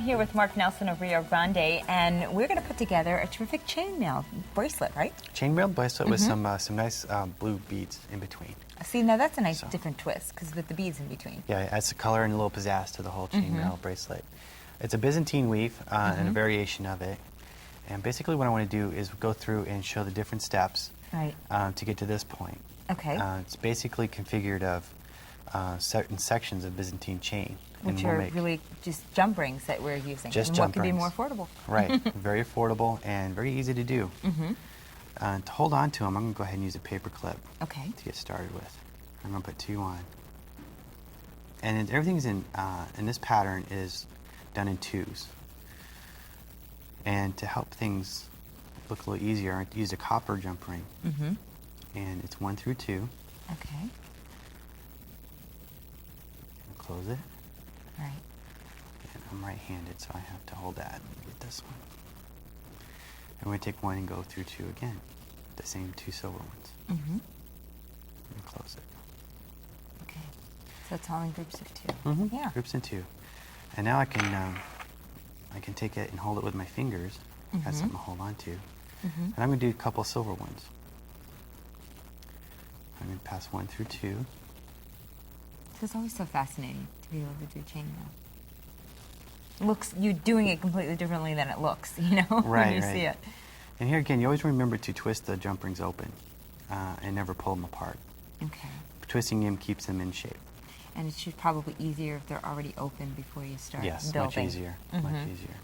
here with Mark Nelson of Rio Grande, and we're going to put together a terrific chainmail bracelet, right? Chainmail bracelet with some nice blue beads in between. See, now that's a nice different twist, because with the beads in between. Yeah, it adds the color and a little pizzazz to the whole chainmail bracelet. It's a Byzantine weave and a variation of it. And basically what I want to do is go through and show the different steps to get to this point. Okay. It's basically configured of certain sections of Byzantine chain. Which are really just jump rings that we're using. Just and jump what could be rings. more affordable? Right. Very affordable and very easy to do. To hold on to them, I'm going to go ahead and use a paper clip to get started with. I'm going to put 2 on. And everything's in this pattern is done in 2s. And to help things look a little easier, I used a copper jump ring. And it's 1 through 2. Okay. And close it. Right. And I'm right-handed, so I have to hold that and get this one. And we're going to take 1 and go through 2 again. The same 2 silver ones. And close it. Okay. So it's all in groups of 2. Yeah. Groups in 2. And now I can take it and hold it with my fingers. Got something to hold on to. And I'm going to do a couple silver ones. I'm going to pass 1 through 2. So it's always so fascinating to be able to do chainmail. Looks, you're doing it completely differently than it looks, you know, when you see it. And here again, you always remember to twist the jump rings open and never pull them apart. Okay. Twisting them keeps them in shape. And it's just probably easier if they're already open before you start building. Yes, much easier, much easier.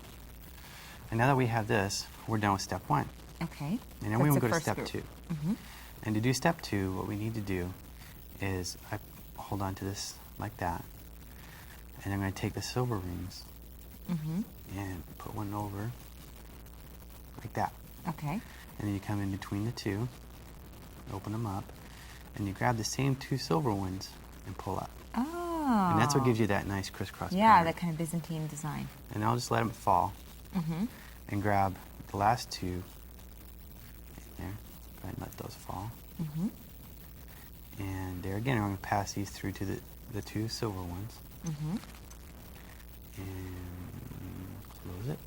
And now that we have this, we're done with step 1. Okay. And then we will go to step 2. And to do step 2, what we need to do is I hold on to this like that, and I'm going to take the silver rings and put one over like that. Okay. And then you come in between the 2, open them up, and you grab the same 2 silver ones and pull up. Oh. And that's what gives you that nice crisscross Yeah, pattern. that kind of Byzantine design. And I'll just let them fall and grab the last 2 in there. Go ahead and let those fall. And there again, I'm going to pass these through to the 2 silver ones. And close it.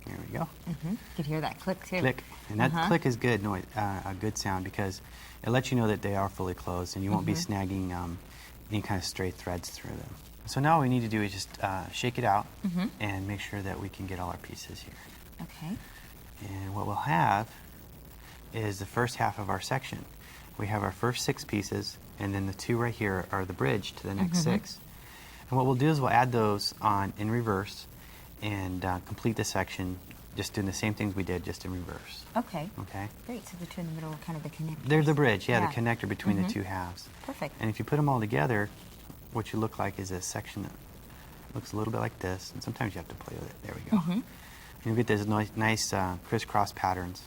There we go. You could hear that click too. Click. And that click is good noise, a good sound, because it lets you know that they are fully closed and you won't be snagging any kind of stray threads through them. So now all we need to do is just shake it out and make sure that we can get all our pieces here. Okay. And what we'll have is the first half of our section. We have our first 6 pieces, and then the 2 right here are the bridge to the next 6. And what we'll do is we'll add those on in reverse and complete the section just doing the same things we did, just in reverse. Okay. Okay? Great. So the 2 in the middle are kind of the connectors. They're the bridge, the connector between the 2 halves. Perfect. And if you put them all together, what you look like is a section that looks a little bit like this, and sometimes you have to play with it. There we go. And you'll get those nice crisscross patterns.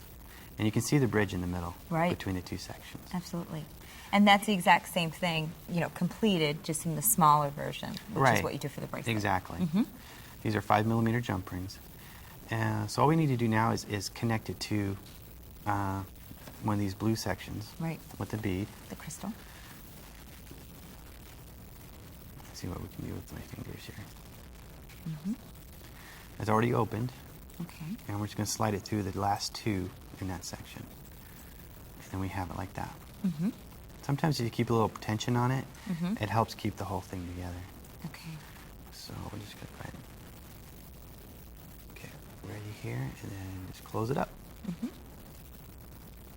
And you can see the bridge in the middle between the 2 sections. Absolutely. And that's the exact same thing, you know, completed, just in the smaller version, which is what you do for the bracelet. Exactly. These are 5mm jump rings. So all we need to do now is connect it to one of these blue sections with the bead. The crystal. Let's see what we can do with my fingers here. It's already opened. Okay. And we're just going to slide it through the last 2 in that section. And then we have it like that. Sometimes if you keep a little tension on it, it helps keep the whole thing together. Okay. So we're just going to go ahead. Okay, ready here, and then just close it up.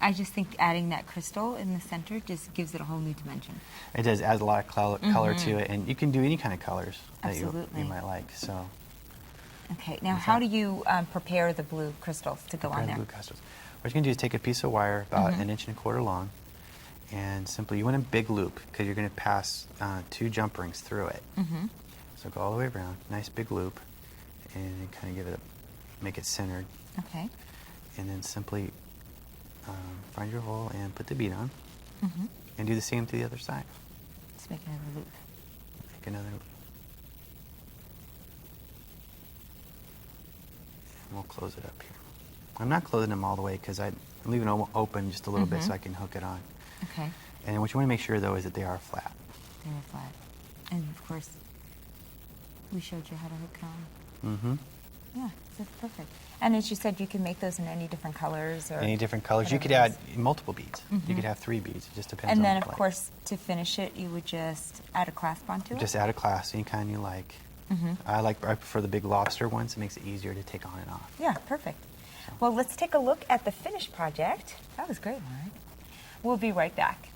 I just think adding that crystal in the center just gives it a whole new dimension. It does, adds a lot of color to it, and you can do any kind of colors that you might like. So. Okay, now how do you prepare the blue crystals to go on there? Blue crystals. What you're going to do is take a piece of wire about 1.25 inches long, and simply you want a big loop because you're going to pass 2 jump rings through it. So go all the way around, nice big loop, and kind of give it make it centered. Okay. And then simply find your hole and put the bead on, and do the same to the other side. Let's make another loop. Make another loop. And we'll close it up here. I'm not closing them all the way because I'm leaving them open just a little bit so I can hook it on. Okay. And what you want to make sure though is that they are flat. They are flat. And of course, we showed you how to hook it on. Mm-hmm. Yeah, that's perfect. And as you said, you can make those in any different colors or Any different colors. You could whatever add it multiple beads. You could have 3 beads. It just depends and on then, the of plate. course, to finish it, you would just add a clasp onto it? Just add a clasp, any kind you like. I prefer the big lobster ones. It makes it easier to take on and off. Yeah, perfect. Well, let's take a look at the finished project. That was great, Mark. We'll be right back.